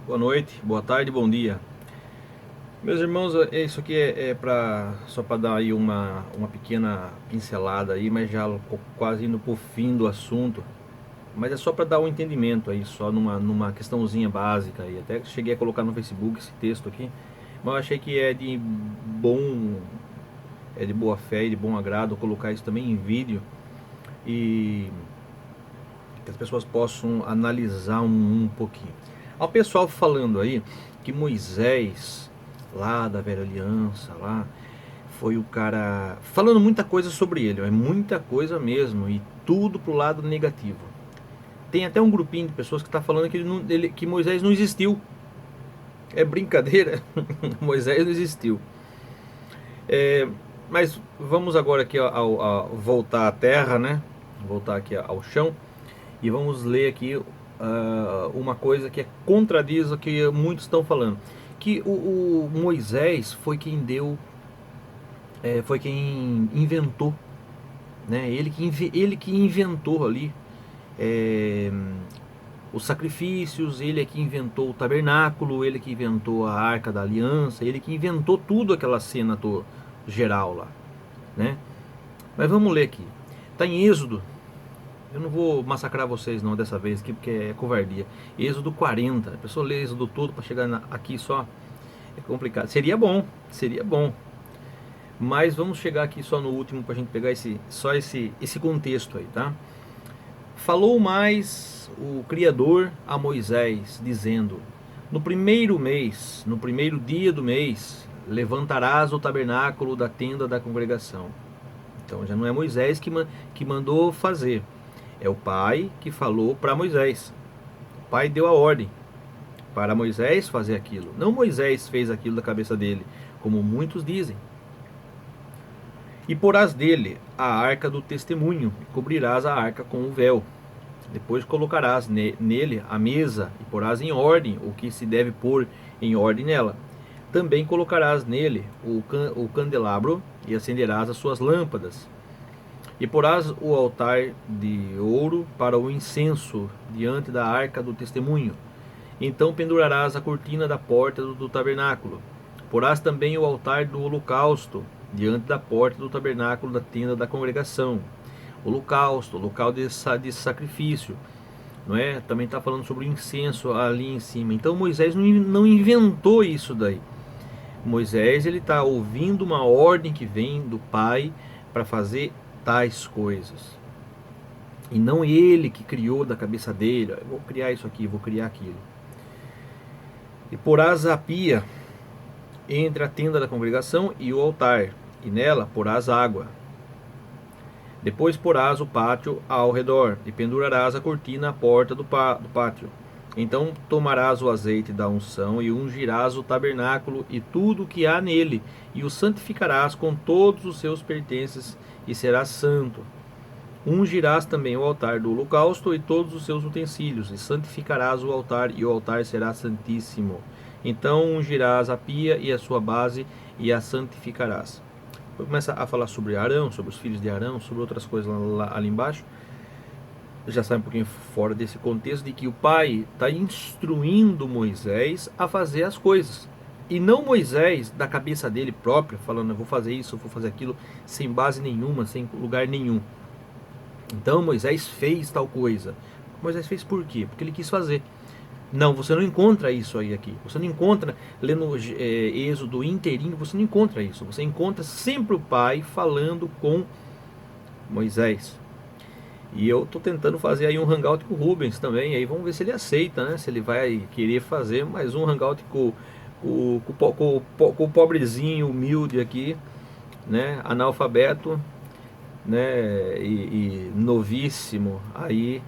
Boa noite, boa tarde, bom dia. Meus irmãos, isso aqui só para dar aí uma pequena pincelada aí, mas já quase indo pro fim do assunto. Mas é só para dar um entendimento aí, só numa questãozinha básica aí. Até cheguei a colocar no Facebook esse texto aqui, mas eu achei que é de boa fé e de bom agrado colocar isso também em vídeo e que as pessoas possam analisar um pouquinho. Há o pessoal falando aí que Moisés, lá da velha aliança, lá, foi o cara. Falando muita coisa sobre ele, é muita coisa mesmo, e tudo pro lado negativo. Tem até um grupinho de pessoas que está falando que Moisés não existiu. É brincadeira, Moisés não existiu. É, mas vamos agora aqui voltar à terra, né? Voltar aqui ao chão. E vamos ler aqui uma coisa que contradiz o que muitos estão falando. Que o Moisés foi quem inventou, né? Ele que inventou ali é, os sacrifícios, ele é que inventou o tabernáculo, ele que inventou a arca da aliança, ele que inventou tudo aquela cena geral lá, né? Mas vamos ler aqui. Está em Êxodo. Eu não vou massacrar vocês não dessa vez aqui, porque é covardia. Êxodo 40. A pessoa lê Êxodo todo para chegar aqui só. É complicado. Seria bom. Mas vamos chegar aqui só no último para a gente pegar esse contexto aí, tá? Falou mais o Criador a Moisés, dizendo: No primeiro mês, no primeiro dia do mês, levantarás o tabernáculo da tenda da congregação. Então já não é Moisés que mandou fazer. É o pai que falou para Moisés. O pai deu a ordem para Moisés fazer aquilo. Não Moisés fez aquilo da cabeça dele, como muitos dizem. E porás dele a arca do testemunho, e cobrirás a arca com o véu. Depois colocarás nele a mesa, e porás em ordem o que se deve pôr em ordem nela. Também colocarás nele o candelabro, e acenderás as suas lâmpadas. E porás o altar de ouro para o incenso diante da arca do testemunho. Então pendurarás a cortina da porta do tabernáculo. Porás também o altar do holocausto diante da porta do tabernáculo da tenda da congregação. Holocausto, local de sacrifício. Não é? Também está falando sobre o incenso ali em cima. Então Moisés não inventou isso daí. Moisés ele está ouvindo uma ordem que vem do Pai para fazer tais coisas. E não ele que criou da cabeça dele, vou criar isso aqui, vou criar aquilo. E porás a pia entre a tenda da congregação e o altar, e nela porás água. Depois porás o pátio ao redor, e pendurarás a cortina à porta do pátio. Então tomarás o azeite da unção, e ungirás o tabernáculo e tudo o que há nele, e o santificarás com todos os seus pertences, e será santo. Ungirás também o altar do holocausto e todos os seus utensílios, e santificarás o altar, e o altar será santíssimo. Então ungirás a pia e a sua base, e a santificarás. Depois começa a falar sobre Arão, sobre os filhos de Arão, sobre outras coisas ali embaixo. Já sai um pouquinho fora desse contexto de que o pai está instruindo Moisés a fazer as coisas. E não Moisés, da cabeça dele próprio, falando, eu vou fazer isso, eu vou fazer aquilo, sem base nenhuma, sem lugar nenhum. Então Moisés fez tal coisa. Moisés fez por quê? Porque ele quis fazer. Não, você não encontra isso aí aqui. Você não encontra, lendo Êxodo inteirinho, você não encontra isso. Você encontra sempre o pai falando com Moisés. E eu tô tentando fazer aí um hangout com o Rubens também. Aí vamos ver se ele aceita, né? Se ele vai querer fazer mais um hangout com o pobrezinho humilde aqui, né? Analfabeto, né? E novíssimo aí,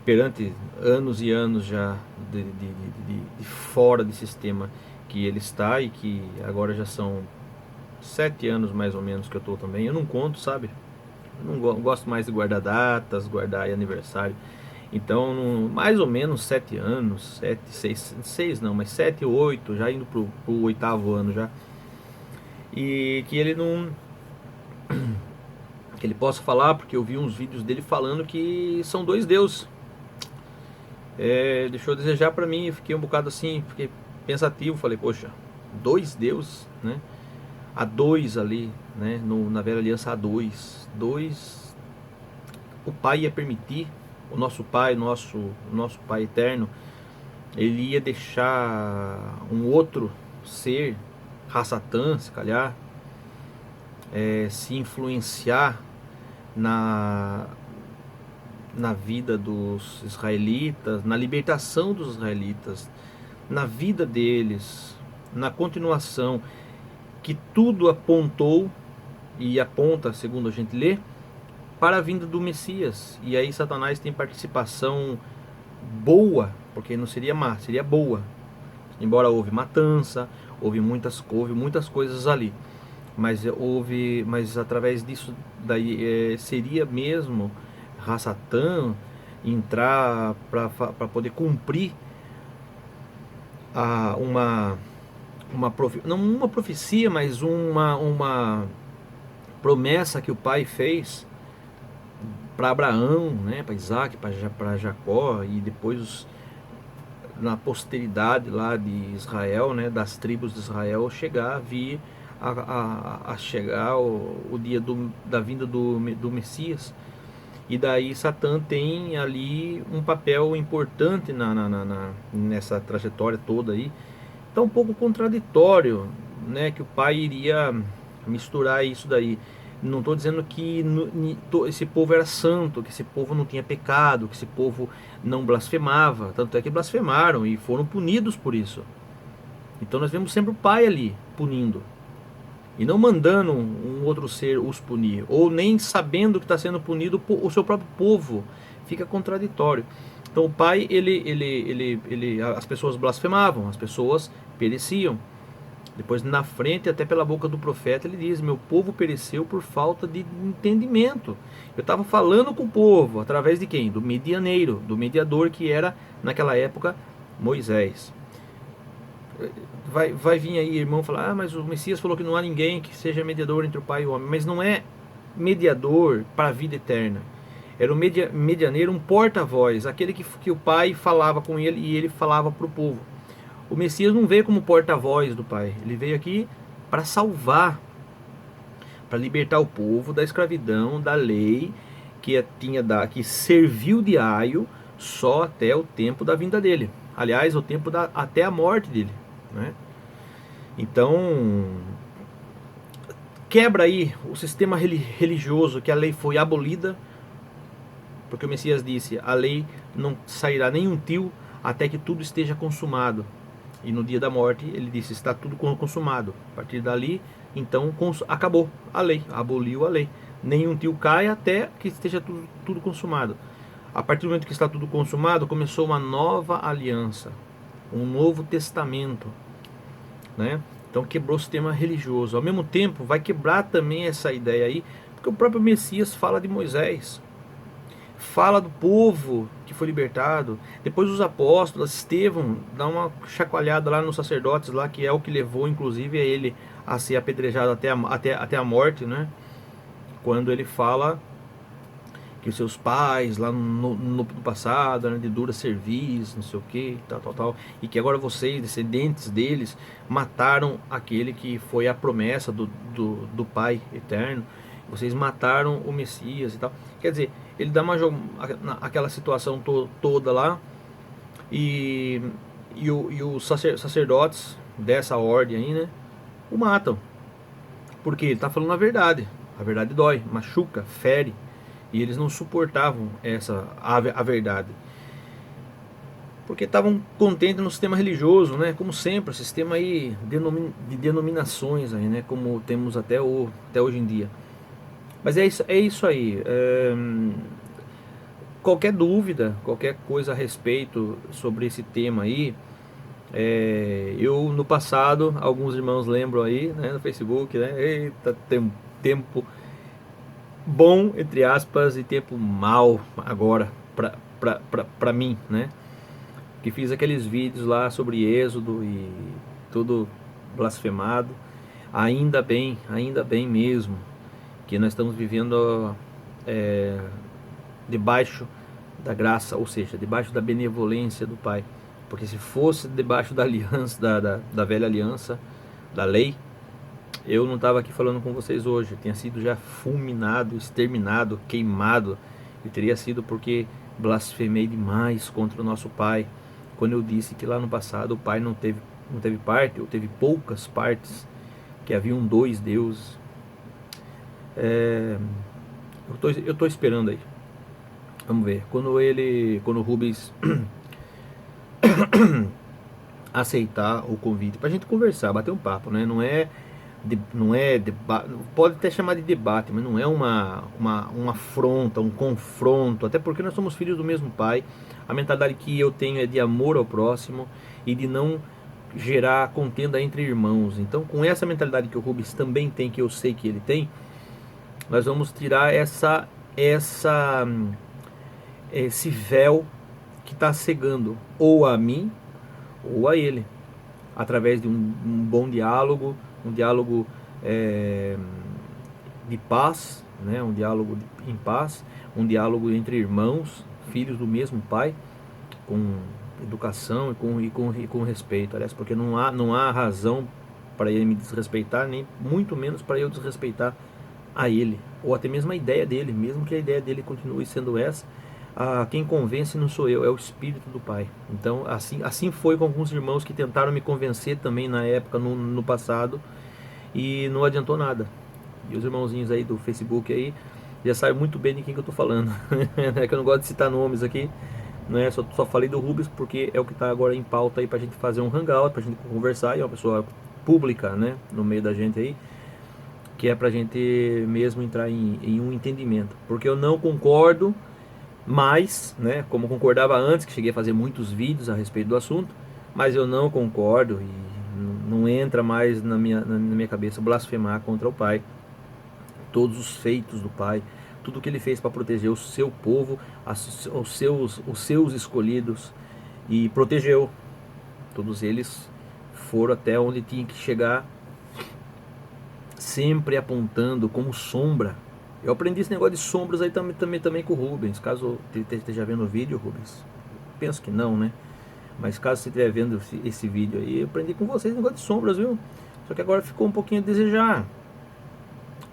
perante anos e anos já de fora de sistema que ele está, e que agora já são 7 anos mais ou menos que eu estou também. Eu não conto, sabe? Eu não gosto mais de guardar datas, guardar aniversário. Então, mais ou menos 7 anos, 6 não, mas 7, 8, já indo pro oitavo ano já. E que ele não, que ele possa falar, porque eu vi uns vídeos dele falando que são dois deuses. deixou a desejar para mim. Eu fiquei um bocado assim, fiquei pensativo, falei, poxa, dois deuses, né? Há dois ali, né? Na velha aliança há dois. O Pai ia permitir, o nosso Pai, nosso Pai eterno, ele ia deixar um outro ser, Rassatã, se calhar, se influenciar na, na vida dos israelitas, na libertação dos israelitas, na vida deles, na continuação, que tudo apontou e aponta, segundo a gente lê, para a vinda do Messias. E aí Satanás tem participação boa, porque não seria má, seria boa. Embora houve matança, houve muitas coisas ali, mas através disso daí seria mesmo Rassatã entrar para poder cumprir a, não uma profecia, mas uma promessa que o pai fez para Abraão, né, para Isaac, para Jacó e depois na posteridade lá de Israel, né, das tribos de Israel, vir a chegar o dia da vinda do Messias. E daí Satã tem ali um papel importante nessa trajetória toda aí. Então um pouco contraditório, né, que o pai iria misturar isso daí. Não estou dizendo que esse povo era santo, que esse povo não tinha pecado, que esse povo não blasfemava. Tanto é que blasfemaram e foram punidos por isso. Então nós vemos sempre o pai ali punindo. E não mandando um outro ser os punir. Ou nem sabendo que está sendo punido o seu próprio povo. Fica contraditório. Então o pai, as pessoas blasfemavam, as pessoas pereciam. Depois na frente, até pela boca do profeta, ele diz: meu povo pereceu por falta de entendimento. Eu estava falando com o povo, através de quem? Do medianeiro, do mediador, que era naquela época Moisés. Vai vir aí irmão falar: mas o Messias falou que não há ninguém que seja mediador entre o pai e o homem. Mas não é mediador para a vida eterna. Era um medianeiro, um porta-voz, aquele que o pai falava com ele e ele falava para o povo. O Messias não veio como porta-voz do Pai, ele veio aqui para salvar, para libertar o povo da escravidão, da lei que serviu de aio só até o tempo da vinda dele. Aliás, o tempo até a morte dele, né? Então, quebra aí o sistema religioso, que a lei foi abolida, porque o Messias disse: a lei não sairá nenhum tio até que tudo esteja consumado. E no dia da morte ele disse: está tudo consumado. A partir dali, então, acabou a lei, aboliu a lei. Nenhum tio cai até que esteja tudo consumado. A partir do momento que está tudo consumado, começou uma nova aliança, um novo testamento, né? Então quebrou o sistema religioso. Ao mesmo tempo, vai quebrar também essa ideia aí, porque o próprio Messias fala de Moisés, fala do povo que foi libertado. Depois os apóstolos, Estevão dá uma chacoalhada lá nos sacerdotes lá, que é o que levou inclusive a ele a ser apedrejado até a morte, né? Quando ele fala que os seus pais lá no passado eram de dura cerviz, não sei o que, tal, e que agora vocês, descendentes deles, mataram aquele que foi a promessa do Pai eterno. Vocês mataram o Messias e tal. Quer dizer, ele dá aquela situação toda lá, e os sacerdotes dessa ordem aí, né, o matam. Porque ele está falando a verdade dói, machuca, fere, e eles não suportavam a verdade. Porque estavam contentes no sistema religioso, né, como sempre, o sistema aí de denominações aí, né, como temos até hoje em dia. Mas é isso aí. Qualquer dúvida, qualquer coisa a respeito sobre esse tema aí, eu no passado, alguns irmãos lembram aí, né, no Facebook, né, eita, tempo bom, entre aspas, e tempo mal agora pra mim, né, que fiz aqueles vídeos lá sobre Êxodo e tudo blasfemado. Ainda bem mesmo, que nós estamos vivendo debaixo da graça, ou seja, debaixo da benevolência do Pai. Porque se fosse debaixo da aliança, da velha aliança, da lei, eu não estava aqui falando com vocês hoje. Eu tinha sido já fulminado, exterminado, queimado. E teria sido porque blasfemei demais contra o nosso Pai. Quando eu disse que lá no passado o Pai não teve parte, ou teve poucas partes, que haviam dois deuses. Eu tô esperando aí. Vamos ver. Quando o Rubens aceitar o convite pra gente conversar, bater um papo, né? Não é debate, pode até chamar de debate, mas não é uma afronta, um confronto, até porque nós somos filhos do mesmo Pai. A mentalidade que eu tenho é de amor ao próximo e de não gerar contenda entre irmãos. Então, com essa mentalidade que o Rubens também tem, que eu sei que ele tem, nós vamos tirar esse véu que está cegando ou a mim ou a ele, através de um bom diálogo, um diálogo de paz, né? Um diálogo em paz, um diálogo entre irmãos, filhos do mesmo Pai, com educação e com respeito. Aliás, porque não há razão para ele me desrespeitar, nem muito menos para eu desrespeitar a ele, ou até mesmo a ideia dele, mesmo que a ideia dele continue sendo essa. Quem convence não sou eu, é o Espírito do Pai. Então assim foi com alguns irmãos que tentaram me convencer também na época, no passado, e não adiantou nada. E os irmãozinhos aí do Facebook aí já sabem muito bem de quem que eu estou falando. É que eu não gosto de citar nomes aqui, né? Só falei do Rubens porque é o que está agora em pauta aí pra gente fazer um hangout, pra gente conversar, e é uma pessoa pública, né, no meio da gente aí, que é pra gente mesmo entrar em um entendimento. Porque eu não concordo mais, né, como concordava antes, que cheguei a fazer muitos vídeos a respeito do assunto, mas eu não concordo e não entra mais na minha cabeça blasfemar contra o Pai. Todos os feitos do Pai, tudo que ele fez para proteger o seu povo, os seus escolhidos, e protegeu. Todos eles foram até onde tinha que chegar, sempre apontando como sombra. Eu aprendi esse negócio de sombras aí também com o Rubens. Caso esteja vendo o vídeo, Rubens, penso que não, né? Mas caso você estiver vendo esse vídeo aí, eu aprendi com vocês o negócio de sombras, viu? Só que agora ficou um pouquinho a desejar.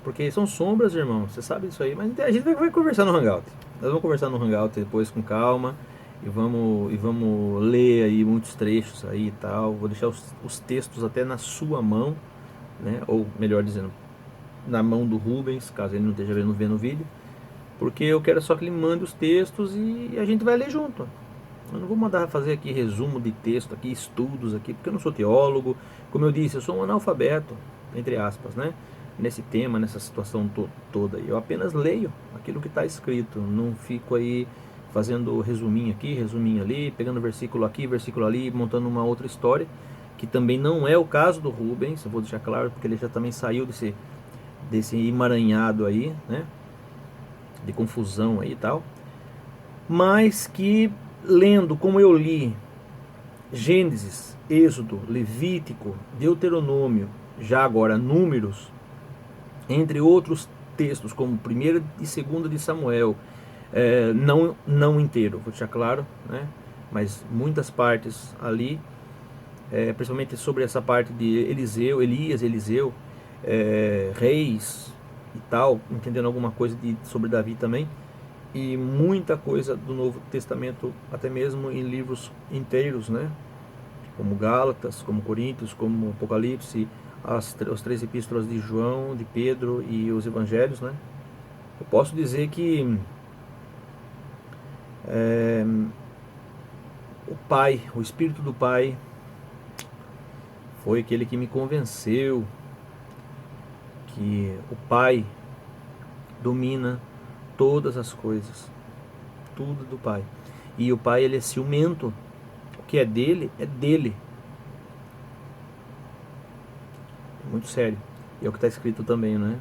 Porque são sombras, irmão, você sabe disso aí. Mas a gente vai conversar no Hangout. Nós vamos conversar no Hangout depois com calma. E vamos ler aí muitos trechos aí e tal. Vou deixar os textos até na sua mão, né? Ou melhor dizendo, na mão do Rubens, caso ele não esteja vendo o vídeo. Porque eu quero só que ele mande os textos e a gente vai ler junto. Eu não vou mandar fazer aqui resumo de texto, aqui estudos aqui, porque eu não sou teólogo. Como eu disse, eu sou um analfabeto, entre aspas, né? Nesse tema, nessa situação toda. Eu apenas leio aquilo que está escrito. Não fico aí fazendo resuminho aqui, resuminho ali, pegando versículo aqui, versículo ali, montando uma outra história, que também não é o caso do Rubens. Eu vou deixar claro, porque ele já também saiu desse emaranhado aí, né? De confusão aí e tal. Mas que, lendo como eu li Gênesis, Êxodo, Levítico, Deuteronômio, já agora Números, entre outros textos como 1º e 2º de Samuel, não inteiro, vou deixar claro, né? Mas muitas partes ali, principalmente sobre essa parte de Elias, Eliseu, reis e tal, entendendo alguma coisa sobre Davi também, e muita coisa do Novo Testamento, até mesmo em livros inteiros, né? Como Gálatas, como Coríntios, como Apocalipse, as 3 epístolas de João, de Pedro e os Evangelhos, né? Eu posso dizer que o Pai, o Espírito do Pai, foi aquele que me convenceu que o Pai domina todas as coisas, tudo do Pai. E o Pai, ele é ciumento. O que é dele, é dele. É muito sério. E é o que está escrito também, né?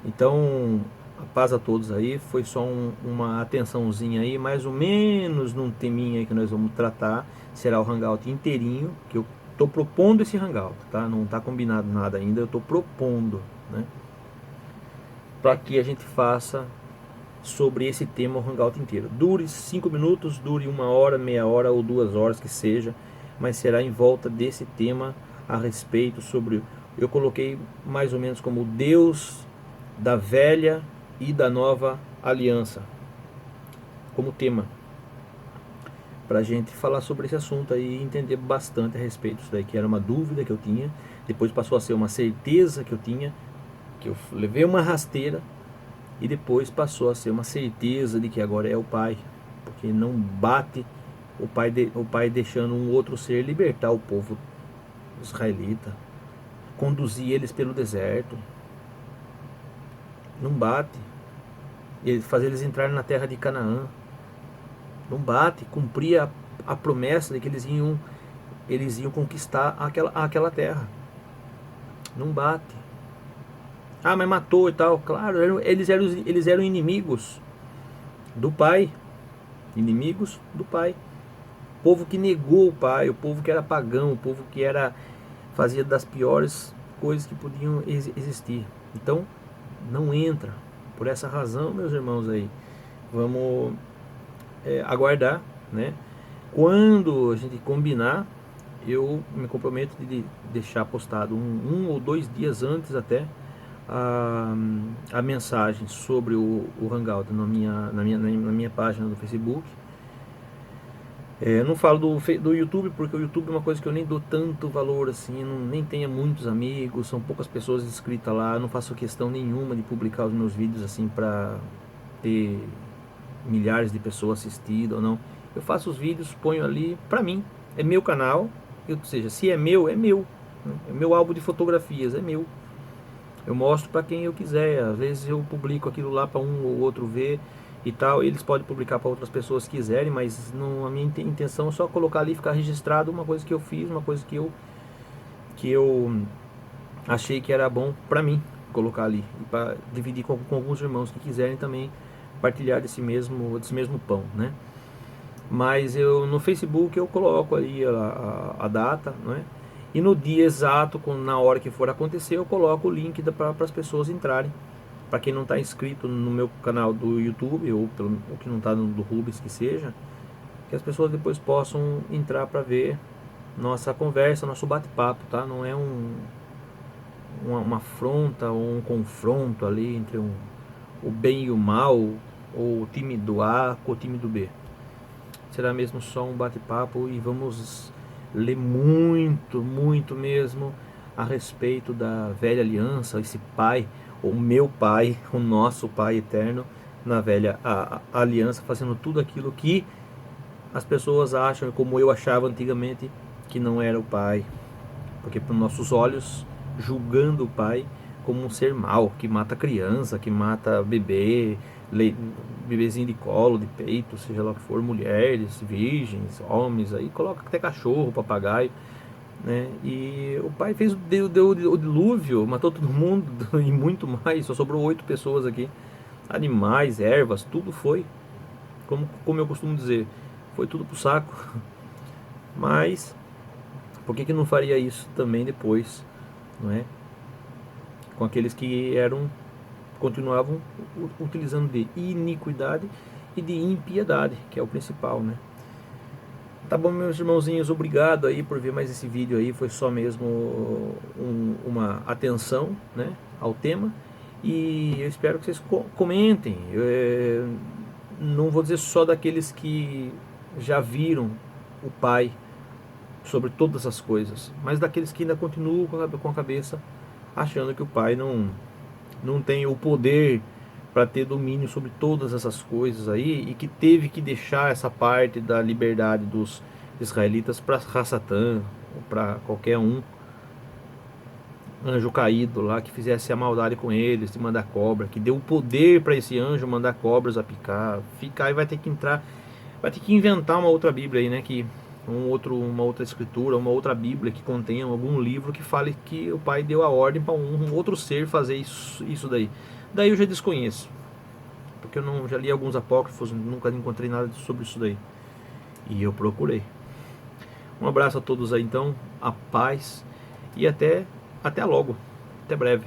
Então, a paz a todos aí. Foi só uma atençãozinha aí, mais ou menos num teminha aí que nós vamos tratar. Será o Hangout inteirinho, que eu estou propondo esse Hangout, tá? Não está combinado nada ainda, eu estou propondo, né? Para que a gente faça sobre esse tema o Hangout inteiro. Dure 5 minutos, dure 1 hora, meia hora ou 2 horas que seja, mas será em volta desse tema a respeito sobre... Eu coloquei mais ou menos como Deus da velha e da nova aliança como tema, para a gente falar sobre esse assunto aí e entender bastante a respeito disso daí, que era uma dúvida que eu tinha, depois passou a ser uma certeza que eu tinha, que eu levei uma rasteira, e depois passou a ser uma certeza de que agora é o Pai, porque não bate o pai deixando um outro ser libertar o povo israelita, conduzir eles pelo deserto, não bate, e fazer eles entrarem na terra de Canaã, não bate, cumprir a promessa de que eles iam conquistar aquela terra, não bate. Ah, mas matou e tal, claro, eles eram inimigos do Pai, inimigos do Pai, o povo que negou o Pai, o povo que era pagão, o povo que fazia das piores coisas que podiam existir. Então não entra. Por essa razão, meus irmãos, aí vamos aguardar, né? Quando a gente combinar, eu me comprometo de deixar postado um ou 2 dias antes até a mensagem sobre o Hangout na minha página do Facebook. Eu não falo do YouTube, porque o YouTube é uma coisa que eu nem dou tanto valor assim, nem tenho muitos amigos, são poucas pessoas inscritas lá, eu não faço questão nenhuma de publicar os meus vídeos assim para ter milhares de pessoas assistindo ou não. Eu faço os vídeos, ponho ali para mim, é meu canal, ou seja, se é meu, né? É meu álbum de fotografias, é meu. Eu mostro para quem eu quiser, às vezes eu publico aquilo lá para um ou outro ver e tal, eles podem publicar para outras pessoas que quiserem, mas não, a minha intenção é só colocar ali, ficar registrado uma coisa que eu fiz, uma coisa que eu achei que era bom para mim colocar ali, e para dividir com alguns irmãos que quiserem também partilhar desse mesmo pão, né? Mas eu no Facebook eu coloco aí a data, não é? E no dia exato, na hora que for acontecer, eu coloco o link para as pessoas entrarem. Para quem não está inscrito no meu canal do YouTube, ou que não está no do Rubens, que seja, que as pessoas depois possam entrar para ver nossa conversa, nosso bate-papo, tá? Não é uma afronta ou um confronto ali entre o bem e o mal, ou o time do A com o time do B. Será mesmo só um bate-papo e vamos ler muito, muito mesmo a respeito da velha aliança, esse pai, o meu pai, o nosso pai eterno, na velha aliança, fazendo tudo aquilo que as pessoas acham, como eu achava antigamente, que não era o pai, porque para os nossos olhos, julgando o pai como um ser mau, que mata criança, que mata bebê, bebezinho de colo, de peito, seja lá o que for, mulheres, virgens, homens, aí coloca até cachorro, papagaio, né? E o pai fez o dilúvio, matou todo mundo e muito mais, só sobrou 8 pessoas aqui, animais, ervas, tudo foi, como eu costumo dizer, foi tudo pro saco. Mas por que não faria isso também depois, não é? Com aqueles que continuavam utilizando de iniquidade e de impiedade, que é o principal, né? Tá bom, meus irmãozinhos, obrigado aí por ver mais esse vídeo aí, foi só mesmo uma atenção, né, ao tema, e eu espero que vocês comentem. Não vou dizer só daqueles que já viram o Pai sobre todas as coisas, mas daqueles que ainda continuam com a cabeça achando que o Pai não tem o poder para ter domínio sobre todas essas coisas aí, e que teve que deixar essa parte da liberdade dos israelitas para Satã, ou para qualquer anjo caído lá que fizesse a maldade com eles, de mandar cobra, que deu o poder para esse anjo mandar cobras a ficar e vai ter que entrar, vai ter que inventar uma outra Bíblia aí, né, que uma outra escritura, uma outra Bíblia que contenha algum livro que fale que o Pai deu a ordem para um outro ser fazer isso daí. Daí eu já desconheço, porque eu já li alguns apócrifos, nunca encontrei nada sobre isso daí, e eu procurei. Um abraço a todos aí então, a paz, e até logo, até breve.